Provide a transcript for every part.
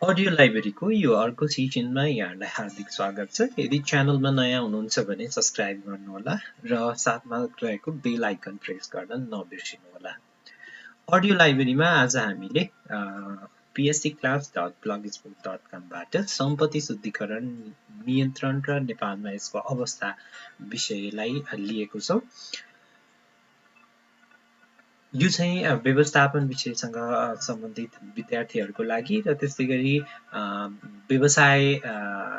Audio लाइब्रेरीको यो अर्को सिजनमा यहाँलाई हार्दिक स्वागत छ। यदि च्यानलमा नयाँ हुनुहुन्छ भने सब्स्क्राइब गर्नुहोला र साथमा रहेको बेल आइकन प्रेस गर्न नबिर्सिनुहोला। अडियो लाइब्रेरीमा आज हामीले pscclass.blogspot.com बाट सम्पत्ति शुद्धिकरण नियन्त्रण र नेपालमा यसको अवस्था विषयलाई लिएको छौँ। यो चाहिँ व्यवस्थापन विषयसँग सम्बन्धित विद्यार्थीहरूको लागि र त्यस्तै गरी व्यवसायमा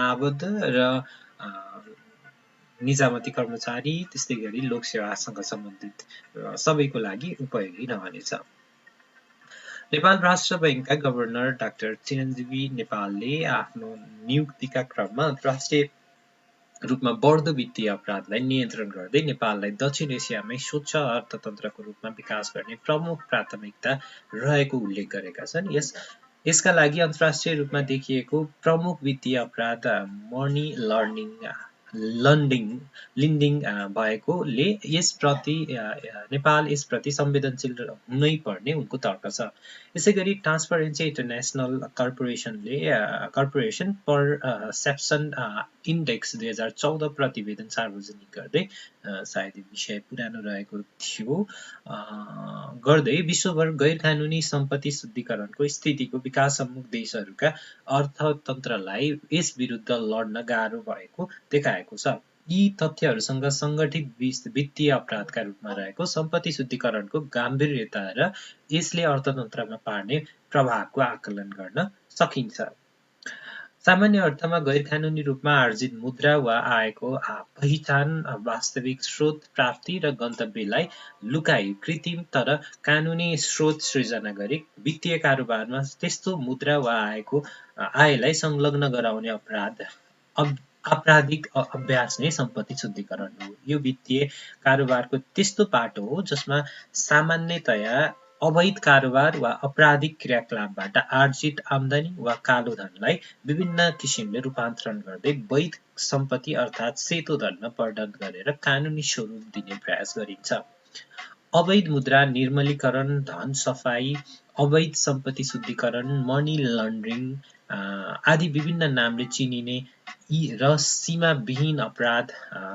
आबद्ध र निजामती कर्मचारी त्यस्तै गरी लोकसेवासँग सम्बन्धित सबैको लागि उपयोगी रहनेछ। नेपाल राष्ट्र बैंकका गभर्नर डाक्टर चिरञ्जीवी नेपालले आफ्नो नियुक्तिका क्रममा अन्तर्राष्ट्रिय रूपमा बढ्दो वित्तीय अपराधलाई नियन्त्रण गर्दै नेपाललाई दक्षिण एसियामै स्वच्छ अर्थतन्त्रको रूपमा विकास गर्ने प्रमुख प्राथमिकता रहेको उल्लेख गरेका छन्। यसका लागि अन्तर्राष्ट्रिय रूपमा देखिएको प्रमुख वित्तीय अपराध मनी लन्डिङ भएकोले नेपाल यसप्रति संवेदनशील हुनै पर्ने उनको तर्क छ। यसैगरी transparency international corporation perception index 2014 प्रतिवेदन सार्वजनिक गर्दै सायद यो विषय पुरानो रहेको थियो गर्दै विश्वभर गैर कानुनी सम्पत्ति शुद्धिकरणको स्थितिको विकासोन्मुख देशहरूका अर्थतन्त्रलाई यस विरुद्ध लड्न गाह्रो भएको देखाएको छ। यी तथ्यहरूसँग सङ्गठित वित्तीय अपराधका रूपमा रहेको सम्पत्ति शुद्धिकरणको गाम्भीर्यता र यसले अर्थतन्त्रमा पार्ने प्रभावको आकलन गर्न सकिन्छ। सामान्य अर्थमा गैरकानुनी रूपमा आर्जित मुद्रा वा आयको पहिचान, वास्तविक स्रोत प्राप्ति र गन्तव्यलाई लुकाई कृत्रिम तर कानुनी स्रोत सृजना गरी वित्तीय कारोबारमा त्यस्तो मुद्रा वा आयलाई संलग्न गराउने आपराधिक अभ्यास नै सम्पत्ति शुद्धिकरण हो। यो वित्तीय कारोबारको त्यस्तो पाटो हो जसमा सामान्यतया अवैध कारोबार वा आपराधिक क्रियाकलापबाट आर्जित आम्दानी वा कालो धनलाई विभिन्न किसिमले रूपान्तरण गर्दै वैध सम्पत्ति अर्थात् सेतो धनमा परिणत गरेर कानुनी स्वरूप दिने प्रयास गरिन्छ। अवैध मुद्रा निर्मलीकरण, धन सफाई, अवैध सम्पत्ति शुद्धिकरण, मनी लन्ड्रिङ आदि विभिन्न नामले चिनिने र सीमाविहीन अपराध,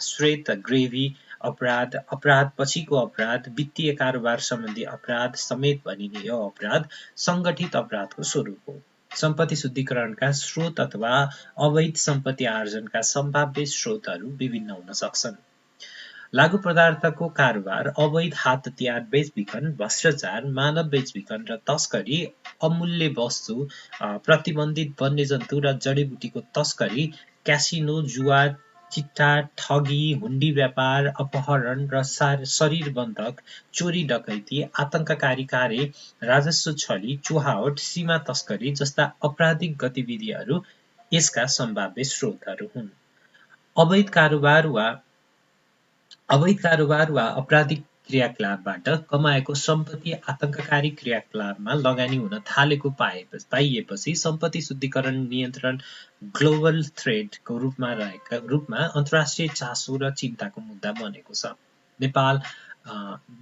श्वेत ग्रेभी अपराध, अपराध पछिको अपराध, वित्तीय कारोबार सम्बन्धी अपराध समेत भनिने यो अपराध सङ्गठित अपराधको स्वरूप हो। सम्पत्ति शुद्धिकरणका स्रोत अथवा अवैध सम्पत्ति आर्जनका सम्भाव्य स्रोतहरू विभिन्न हुन सक्छन्। लागु पदार्थको कारोबार, अवैध हात हतियार बेचबिखन, भ्रष्टाचार, मानव बेचबिखन र तस्करी, अमूल्य वस्तु, प्रतिबन्धित वन्यजन्तु र जडीबुटीको तस्करी, क्यासिनो, जुवा, चिट्टा, ठगी, हुन्डी व्यापार, अपहरण र शरीर बन्धक, चोरी डकैती, आतंककारी कार्य, राजस्व छली, चुहावट, सीमा तस्करी जस्ता आपराधिक गतिविधिहरू यसका सम्भाव्य स्रोतहरू हुन्। अवैध कारोबार वा आपराधिक क्रियाकलापबाट कमाएको सम्पत्ति आतंककारी क्रियाकलापमा लगानी हुन थालेको पाइएपछि सम्पत्ति शुद्धिकरण नियन्त्रण ग्लोबल थ्रेडको रूपमा अन्तर्राष्ट्रिय चासो र चिन्ताको मुद्दा बनेको छ। नेपाल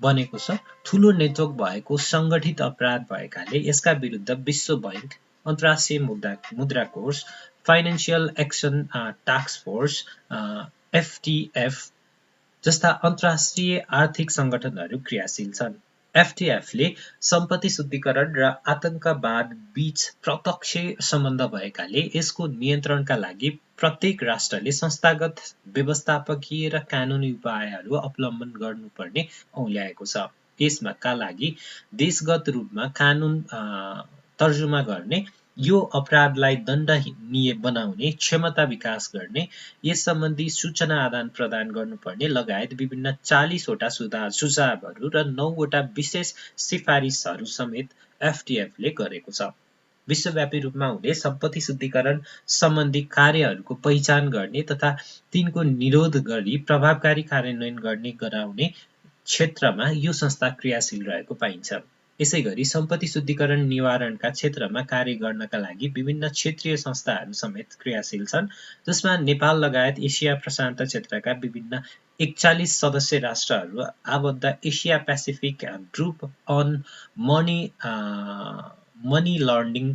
बनेको छ। ठूलो नेटवर्क भएको सङ्गठित अपराध भएकाले यसका विरुद्ध विश्व बैंक, अन्तर्राष्ट्रिय मुद्रा कोष, financial action task force FTF जस्ता अन्तर्राष्ट्रिय आर्थिक सङ्गठनहरू क्रियाशील छन्। FTFले सम्पत्ति शुद्धिकरण र आतंकवाद बीच प्रत्यक्ष सम्बन्ध भएकाले यसको नियन्त्रणका लागि प्रत्येक राष्ट्रले संस्थागत व्यवस्थापकीय र कानुनी उपायहरू अवलम्बन गर्नुपर्ने औल्याएको छ। यसका लागि देशगत रूपमा कानुन तर्जुमा गर्ने, यो अपराधलाई दण्डनीय बनाउने क्षमता विकास गर्ने, यस सम्बन्धी सूचना आदान प्रदान गर्नुपर्ने लगायत विभिन्न 40 वटा सुझावहरू र 9 वटा विशेष सिफारिसहरू समेत FTFले गरेको छ। विश्वव्यापी रूपमा हुने सम्पत्ति शुद्धिकरण सम्बन्धी कार्यहरूको पहिचान गर्ने तथा तिनको निरोध गरी प्रभावकारी कार्यान्वयन गराउने क्षेत्रमा यो संस्था क्रियाशील रहेको पाइन्छ। यसैगरी सम्पत्ति शुद्धिकरण निवारणका क्षेत्रमा कार्य गर्नका लागि विभिन्न क्षेत्रीय संस्थाहरू समेत क्रियाशील छन्, जसमा नेपाल लगायत एसिया प्रशान्त क्षेत्रका विभिन्न 41 सदस्य राष्ट्रहरू आबद्ध Asia Pacific group on money laundering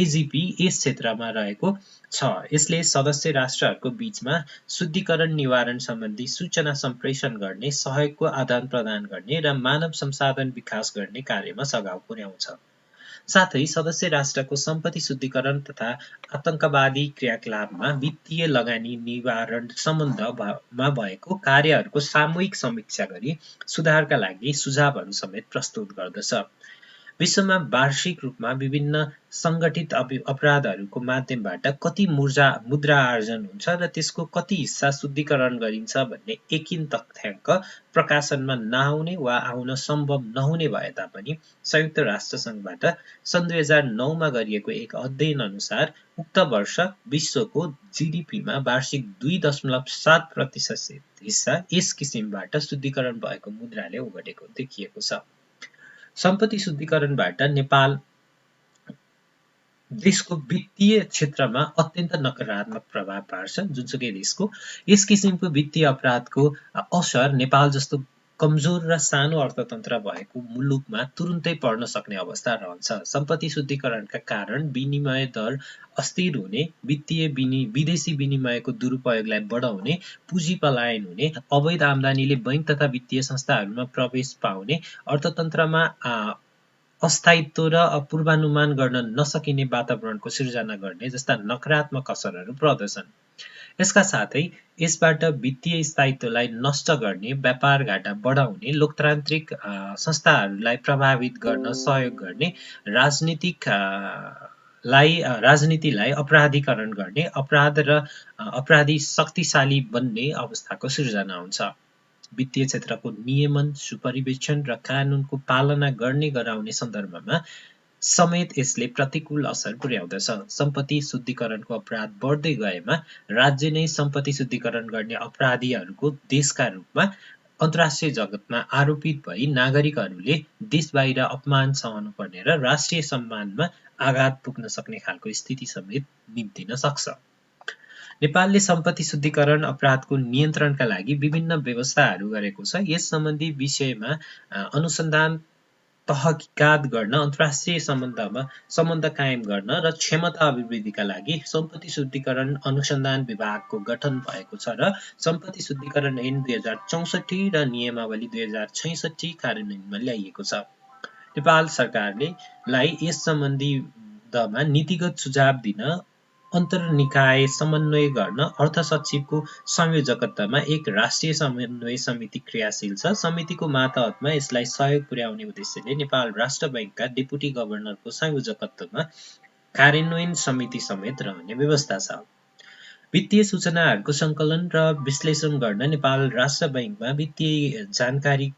एजिपी यस क्षेत्रमा रहेको छ। यसले सदस्य राष्ट्रहरूको बीचमा शुद्धिकरण निवारण सम्बन्धी सूचना सम्प्रेषण गर्ने, सहयोगको आदान प्रदान गर्ने र मानव संसाधन विकास गर्ने कार्यमा सघाउ पुर्याउँछ। साथै सदस्य राष्ट्रको सम्पत्ति शुद्धिकरण तथा आतंकवादी क्रियाकलापमा वित्तीय लगानी निवारण सम्बन्धमा भएको कार्यहरूको सामूहिक समीक्षा गरी सुधारका लागि सुझावहरू समेत प्रस्तुत गर्दछ। विश्वमा वार्षिक रूपमा विभिन्न सङ्गठित अपराधहरूको माध्यमबाट कति मुद्रा आर्जन हुन्छ र त्यसको कति हिस्सा शुद्धिकरण गरिन्छ भन्ने एकिन तथ्याङ्क प्रकाशनमा नआउने वा आउन सम्भव नहुने भए तापनि संयुक्त राष्ट्र सङ्घबाट सन् 2009 मा गरिएको एक अध्ययन अनुसार उक्त वर्ष विश्वको जीडीपीमा वार्षिक 2.7% हिस्सा यस किसिमबाट शुद्धिकरण भएको मुद्राले ओगटेको देखिएको छ। सम्पत्ति शुद्धिकरणबाट नेपाल देशको वित्तीय क्षेत्रमा अत्यन्त नकारात्मक प्रभाव पार्छ। जुनसुकै देशको यस किसिमको वित्तीय अपराधको असर नेपाल जस्तो कमजोर र सानो अर्थतन्त्र भएको मुलुकमा तुरुन्तै पर्न सक्ने अवस्था रहन्छ। सम्पत्ति शुद्धिकरणका कारण विनिमय दर अस्थिर हुने, विदेशी विनिमयको दुरुपयोगलाई बढाउने, पुँजी पलायन हुने, अवैध आम्दानीले बैंक तथा वित्तीय संस्थाहरूमा प्रवेश पाउने, अर्थतन्त्रमा अस्थायित्व र पूर्वानुमान गर्न नसकिने वातावरणको सिर्जना गर्ने जस्ता नकारात्मक असरहरू पर्दछन्। यसका साथै यसबाट वित्तीय स्थायित्वलाई नष्ट गर्ने, व्यापार घाटा बढाउने, लोकतान्त्रिक संस्थाहरूलाई प्रभावित गर्न सहयोग गर्ने, राजनीतिलाई अपराधीकरण गर्ने, अपराध र अपराधी शक्तिशाली बन्ने अवस्थाको सिर्जना हुन्छ। वित्तीय क्षेत्रको नियमन, सुपरिवेक्षण र कानुनको पालना गर्ने गराउने सन्दर्भमा समेत यसले प्रतिकूल असर पुर्याउँदछ। सम्पत्ति शुद्धिकरणको अपराध बढ्दै गएमा राज्य नै सम्पत्ति शुद्धिकरण गर्ने अपराधीहरूको देशका रूपमा अन्तर्राष्ट्रिय जगतमा आरोपित भई नागरिकहरूले देश बाहिर अपमान सहनु पर्ने र राष्ट्रिय सम्मानमा आघात पुग्न सक्ने खालको स्थिति समेत निम्तिन सक्छ। नेपालले सम्पत्ति शुद्धिकरण अपराधको नियन्त्रणका लागि विभिन्न व्यवस्थाहरू गरेको छ। यस सम्बन्धी विषयमा अनुसन्धान तहकिकात गर्न, अन्तर्राष्ट्रिय सम्बन्ध कायम गर्न र क्षमता अभिवृद्धिका लागि सम्पत्ति शुद्धिकरण अनुसन्धान विभागको गठन भएको छ र सम्पत्ति शुद्धिकरण ऐन 2064 र नियमावली 2066 कार्यान्वयनमा ल्याइएको छ। नेपाल सरकारले यस सम्बन्धमा नीतिगत सुझाव दिन, अन्तर्निकाय समन्वय गर्न अर्थ सचिवको संयोजकत्वमा एक राष्ट्रिय समन्वय समिति क्रियाशील छ। समितिको मातहतमा यसलाई सहयोग पुर्याउने उद्देश्यले नेपाल राष्ट्र बैंकका डेपुटी गभर्नरको संयोजकत्वमा कार्यान्वयन समिति समेत रहने व्यवस्था छ। वित्तीय सूचनाहरूको सङ्कलन र विश्लेषण गर्न नेपाल राष्ट्र बैंकमा वित्तीय जानकारी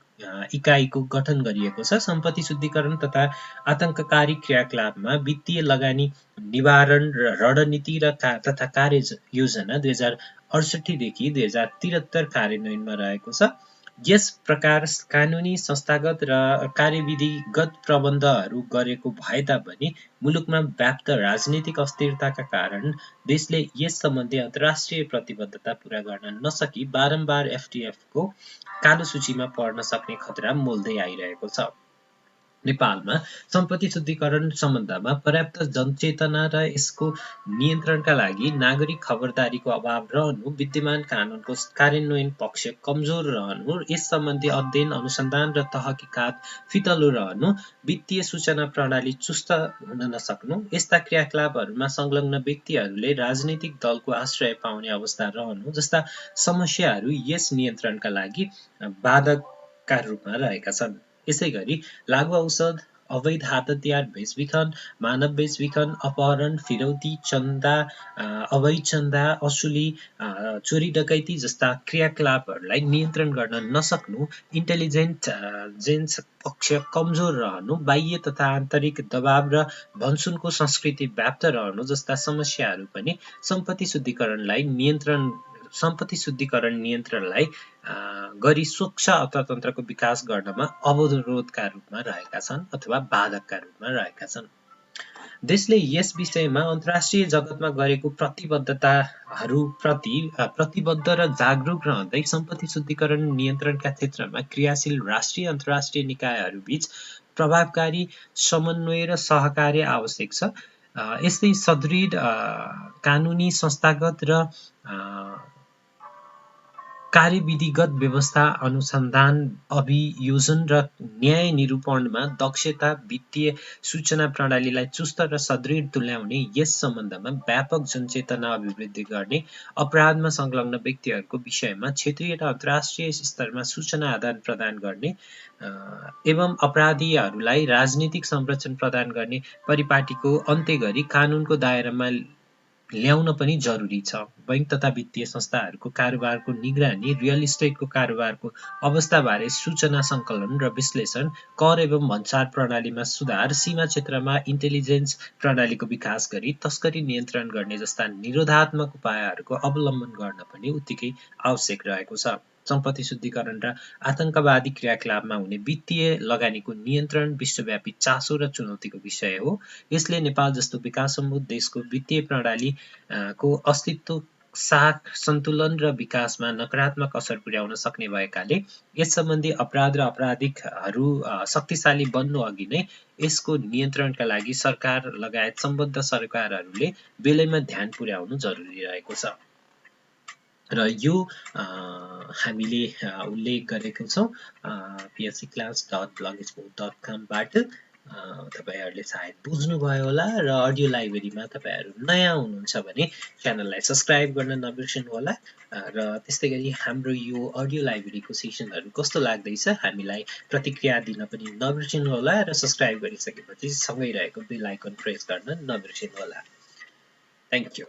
इकाइको गठन गरिएको छ। सम्पत्ति शुद्धिकरण तथा आतंककारी क्रियाकलापमा वित्तीय लगानी निवारण रणनीति तथा कार्ययोजना 2068 देखि 2073 कार्यान्वयनमा रहेको छ। यस प्रकार कानुनी, संस्थागत र कार्यविधिगत प्रबन्धहरू गरेको भए तापनि मुलुकमा व्याप्त राजनीतिक अस्थिरताका कारण देशले यस सम्बन्धी अन्तर्राष्ट्रिय प्रतिबद्धता पूरा गर्न नसकी बारम्बार एफएटिएफको कालो सूचीमा पर्न सक्ने खतरा मोल्दै आइरहेको छ। नेपालमा सम्पत्ति शुद्धिकरण सम्बन्धमा पर्याप्त जनचेतना र यसको नियन्त्रणका लागि नागरिक खबरदारीको अभाव रहनु, विद्यमान कानुनको कार्यान्वयन पक्ष कमजोर रहनु, यस सम्बन्धी अध्ययन, अनुसन्धान र तहकिकात फितलो रहनु, वित्तीय सूचना प्रणाली चुस्त हुन नसक्नु, यस्ता क्रियाकलापहरूमा संलग्न व्यक्तिहरूले राजनीतिक दलको आश्रय पाउने अवस्था रहनु जस्ता समस्याहरू यस नियन्त्रणका लागि बाधकका रूपमा रहेका छन्। यसैगरी लागु औषध, अवैध हात हतियार बेचबिखन, मानव बेचबिखन, अपहरण, फिरौती, चन्दा, अवैध चन्दा असुली, चोरी डकैती जस्ता क्रियाकलापहरूलाई नियन्त्रण गर्न नसक्नु, इन्टेलिजेन्स पक्ष कमजोर रहनु, बाह्य तथा आन्तरिक दबाव र भनसुनको संस्कृति व्याप्त रहनु जस्ता समस्याहरू पनि सम्पत्ति शुद्धिकरण नियन्त्रणलाई गरी स्वच्छ अर्थतन्त्रको विकास गर्नमा अवरोधका रूपमा रहेका छन् अथवा बाधकका रूपमा रहेका छन्। देशले यस विषयमा अन्तर्राष्ट्रिय जगतमा गरेको प्रतिबद्धताहरूप्रति प्रतिबद्ध र जागरुक रहँदै सम्पत्ति शुद्धिकरण नियन्त्रणका क्षेत्रमा क्रियाशील राष्ट्रिय अन्तर्राष्ट्रिय निकायहरूबीच प्रभावकारी समन्वय र सहकार्य आवश्यक छ। यस्तै सुदृढ कानुनी संस्थागत र कार्यविधिगत व्यवस्था, अनुसन्धान, अभियोजन र न्याय निरूपणमा दक्षता, वित्तीय सूचना प्रणालीलाई चुस्त र सुदृढ तुल्याउने, यस सम्बन्धमा व्यापक जनचेतना अभिवृद्धि गर्ने, अपराधमा संलग्न व्यक्तिहरूको विषयमा क्षेत्रीय र अन्तर्राष्ट्रिय स्तरमा सूचना आदान प्रदान गर्ने एवं अपराधीहरूलाई राजनीतिक संरक्षण प्रदान गर्ने परिपाटीको अन्त्य गरी कानुनको दायरामा ल्याउन पनि जरुरी छ। बैंक तथा वित्तीय संस्थाहरूको कारोबारको निगरानी, रियल इस्टेटको कारोबारको अवस्थाबारे सूचना सङ्कलन र विश्लेषण, कर एवं भन्सार प्रणालीमा सुधार, सीमा क्षेत्रमा इन्टेलिजेन्स प्रणालीको विकास गरी तस्करी नियन्त्रण गर्ने जस्ता निरोधात्मक उपायहरूको अवलम्बन गर्न पनि उत्तिकै आवश्यक रहेको छ। सम्पत्ति शुद्धिकरण र आतंकवादी क्रियाकलापमा हुने वित्तीय लगानीको नियन्त्रण विश्वव्यापी चासो र चुनौतीको विषय हो। यसले नेपाल जस्तो विकासोन्मुख देशको वित्तीय प्रणाली को अस्तित्व, साख, सन्तुलन र विकासमा नकारात्मक असर पुर्याउन सक्ने भएकाले यस सम्बन्धी अपराध र अपराधीहरू शक्तिशाली बन्नु अघि नै यसको नियन्त्रणका लागि सरकार लगायत सम्बद्ध सरकारहरूले बेलैमा ध्यान पुर्याउनु जरुरी रहेको छ। र यो हामीले उल्लेख गरेको छौँ pscclass.blogspot.com बाट। तपाईहरुले सायद बुझ्नुभयो होला र अडियो लाइब्रेरीमा तपाईहरु नयाँ हुनुहुन्छ भने च्यानललाई सब्स्क्राइब गर्न नबिर्सनु होला र त्यस्तै गरी हाम्रो यो अडियो लाइब्रेरीको सेसनहरु कस्तो लाग्दैछ हामीलाई प्रतिक्रिया दिन पनि नबिर्सनु होला र सब्स्क्राइब गरिसकेपछि सँगै रहेको बेल आइकन प्रेस गर्न नबिर्सनु होला। Thank you.